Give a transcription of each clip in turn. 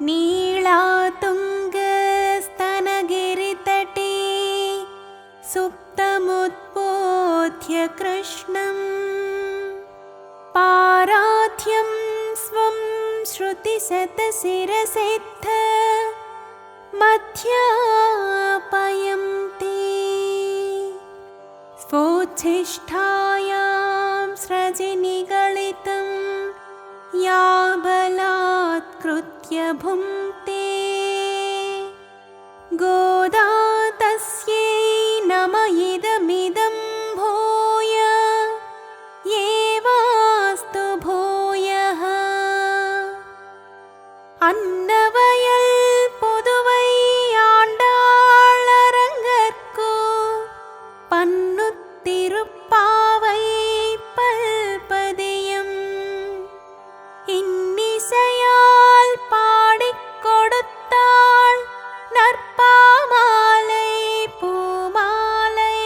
नीलातुङ्गस्तनगिरितटे सुप्तमुद्बोध्य कृष्णं पाराध्यं स्वं श्रुतिशतशिरसिद्ध मध्यापयन्ति स्वोच्छिष्ठायां स्रजि निगलितं या बलात्कृत्य भुङ्क्ते गोदा तस्यै नम इदमिदं भूय एवास्तु भूयः। अन्नवयल पुदुवै आण्डाळ அரங்கற்கு பன்னுத்திருப்பாவை பல்பதியம் இன்னிசையால் பாடிக் கொடுத்தாள் நற்பாமாலை பூமாலை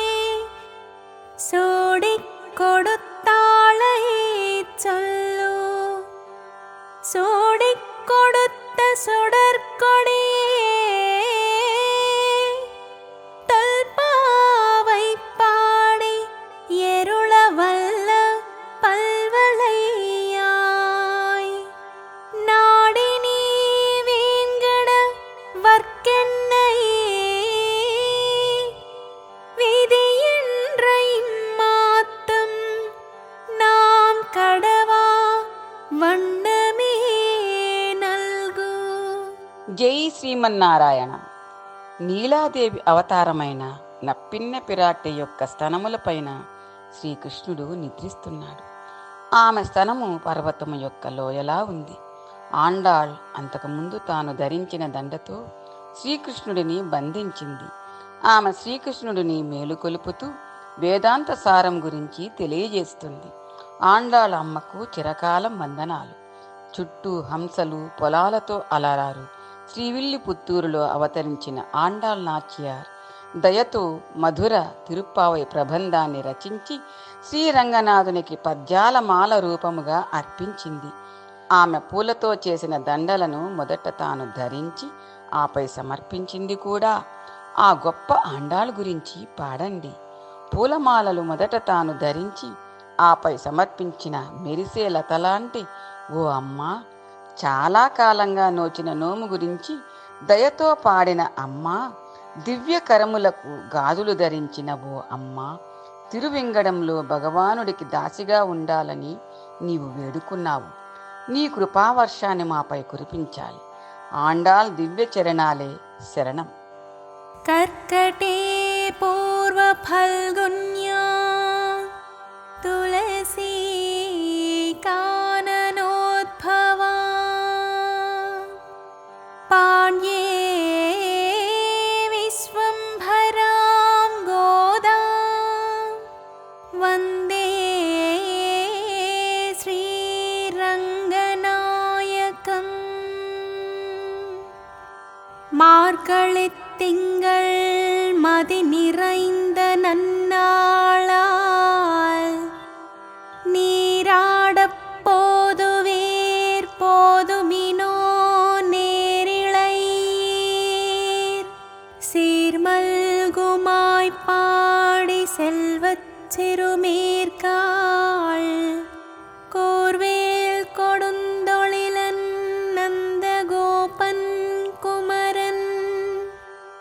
சோடிக் கொடுத்தாளை சொல்லு சோடிக் கொடுத்த சுடற்கொடியே தொல்பாவை பாடி எருள வல்ல பல்வளையாய் நாடி நீ வீண்கட வர்க்கென்னையே விதியென்ற இம்மாத்தம் நாம் கடவா வண்ணமே நல்கு. జై శ్రీమన్నారాయణ. నీలాదేవి అవతారమైన నప్పిన్న పిరాటి యొక్క స్తనములపైన శ్రీకృష్ణుడు నిద్రిస్తున్నాడు. ఆమె స్తనము పర్వతము యొక్క లోయలా ఉంది. ఆండాళ్ అంతకుముందు తాను ధరించిన దండతో శ్రీకృష్ణుడిని బంధించింది. ఆమె శ్రీకృష్ణుడిని మేలుకొలుపుతూ వేదాంత సారం గురించి తెలియజేస్తుంది. ఆండాళ్ అమ్మకు చిరకాలం వందనాలు. చుట్టూ హంసలు పొలాలతో అలరారు శ్రీవిల్లిపుత్తూరులో అవతరించిన ఆండాళ్ నాచ్యార్ దయతో మధుర తిరుప్పావై ప్రబంధాన్ని రచించి శ్రీరంగనాథునికి పద్యాల మాల రూపముగా అర్పించింది. ఆమె పూలతో చేసిన దండలను మొదట తాను ధరించి ఆపై సమర్పించింది కూడా. ఆ గొప్ప ఆండాళ్ గురించి పాడండి. పూలమాలలు మొదట తాను ధరించి ఆపై సమర్పించిన మెరిసే లతలాంటి ఓ అమ్మా, చాలా కాలంగా నోచిన నోము గురించి దయతో పాడిన అమ్మా, దివ్య కరములకు గాజులు ధరించిన ఓ అమ్మా, తిరువింగడంలో భగవానుడికి దాసిగా ఉండాలని నీవు వేడుకున్నావు. నీ కృపావర్షాన్ని మాపై కురిపించాలి. ఆండాళ్ దివ్య చరణాలే శరణం. कर्कटे पूर्व फल्गुन्या तुलसी काननोद्भवा पाण्ये विश्वम्भरां गोदा वन्दे श्रीरङ्गनायकम् மார்கழித் திங்கள் மதி நிறைந்த நன்னாளால் நீராடப் போதுவேர் போதுமினோ நேரிழையீர் சீர்மல்குமாய் பாடி செல்வச் சிறுமேற்காள் கோர்வேல் கொடுந்தொழிலன் நந்த கோபன் குமரன்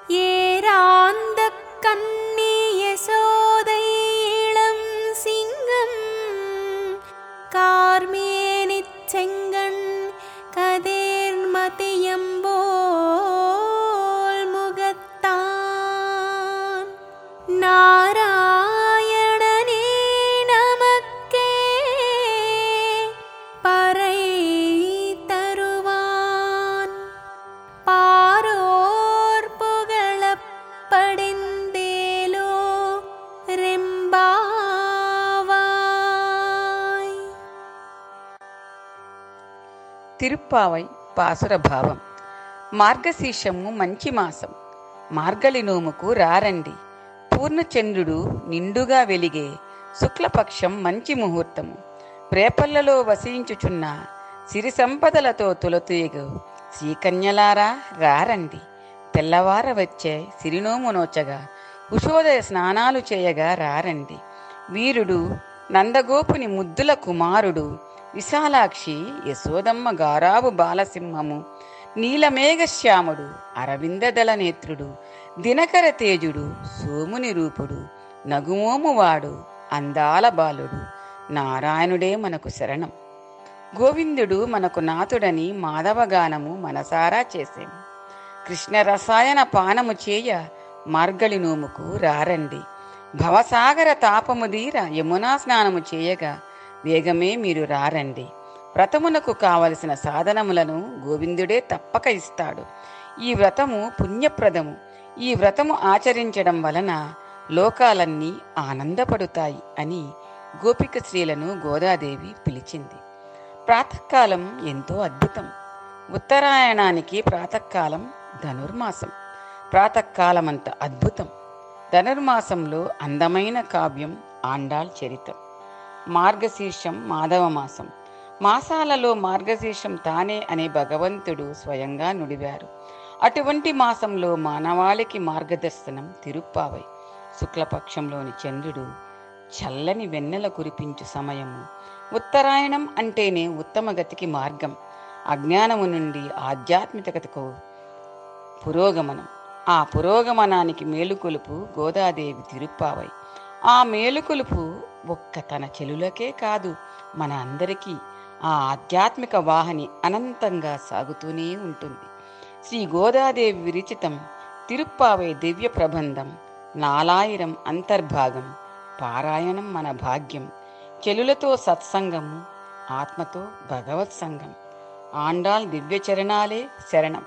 ஏராந்த கன்னி யசோதை இளம் சிங்கம் கார்மேனிச் செங்கண் கதிர்மதியம்போல் முகத்தான் நாராயணனே நமக்கே பறை தருவான் பாரோர் புகழப் படிந்தேலோ ரெம்பாவாய். తిరుప్పావై పాసుర భావం. మార్గశీర్షము మంచి మాసం. మార్గళి నోముకు రారండి. పూర్ణచంద్రుడు నిండుగా వెలిగే శుక్లపక్షం మంచి ముహూర్తము. ప్రేపల్లలో వసించుచున్న సిరి సంపదలతో తులతూయగు శ్రీకన్యలారా రారండి, తెల్లవార వచ్చే సిరినోము నోచగా ఉషోదయ స్నానాలు చేయగా రారండి. వీరుడు నందగోపుని ముద్దుల కుమారుడు, విశాలాక్షి యశోదమ్మ గారాబు బాలసింహము, నీలమేఘశ్యాముడు అరవిందదళ నేత్రుడు, దినకర తేజుడు సోముని రూపుడు, నగుమోమువాడు అందాల బాలుడు, నారాయణుడే మనకు శరణం. గోవిందుడు మనకు నాథుడని మాధవగానము మనసారా చేసేము. కృష్ణ రసాయన పానము చేయ మార్గళి నోముకు రారండి. భవసాగర తాపము దీర యమునా స్నానము చేయగా వేగమే మీరు రారండి. వ్రతమునకు కావలసిన సాధనములను గోవిందుడే తప్పక ఇస్తాడు. ఈ వ్రతము పుణ్యప్రదము. ఈ వ్రతము ఆచరించడం వలన లోకాలన్నీ ఆనందపడుతాయి అని గోపిక స్త్రీలను గోదాదేవి పిలిచింది. ప్రాతకాలం ఎంతో అద్భుతం. ఉత్తరాయణానికి ప్రాతకాలం ధనుర్మాసం. ప్రాతకాలమంత అద్భుతం. ధనుర్మాసంలో అందమైన కావ్యం ఆండాళ్ చరితం. మార్గశీర్షం మాధవ మాసం. మాసాలలో మార్గశీర్షం తానే అనే భగవంతుడు స్వయంగా నుడివారు. అటువంటి మాసంలో మానవాళికి మార్గదర్శనం తిరుప్పావై. శుక్లపక్షంలోని చంద్రుడు చల్లని వెన్నెల కురిపించు సమయము. ఉత్తరాయణం అంటేనే ఉత్తమ గతికి మార్గం. అజ్ఞానము నుండి ఆధ్యాత్మికతకు పురోగమనం. ఆ పురోగమనానికి మేలుకొలుపు గోదాదేవి తిరుప్పావై. ఆ మేలుకొలుపు ఒక్క తన చెలులకే కాదు, మన అందరికీ ఆ ఆధ్యాత్మిక వాహిని అనంతంగా సాగుతూనే ఉంటుంది. శ్రీ గోదాదేవి విరచితం తిరుప్పావై దివ్య ప్రబంధం 4000 అంతర్భాగం. పారాయణం మన భాగ్యం. చెలులతో సత్సంగము, ఆత్మతో భగవత్ సంగం. ఆండాళ్ దివ్య చరణాలే శరణం.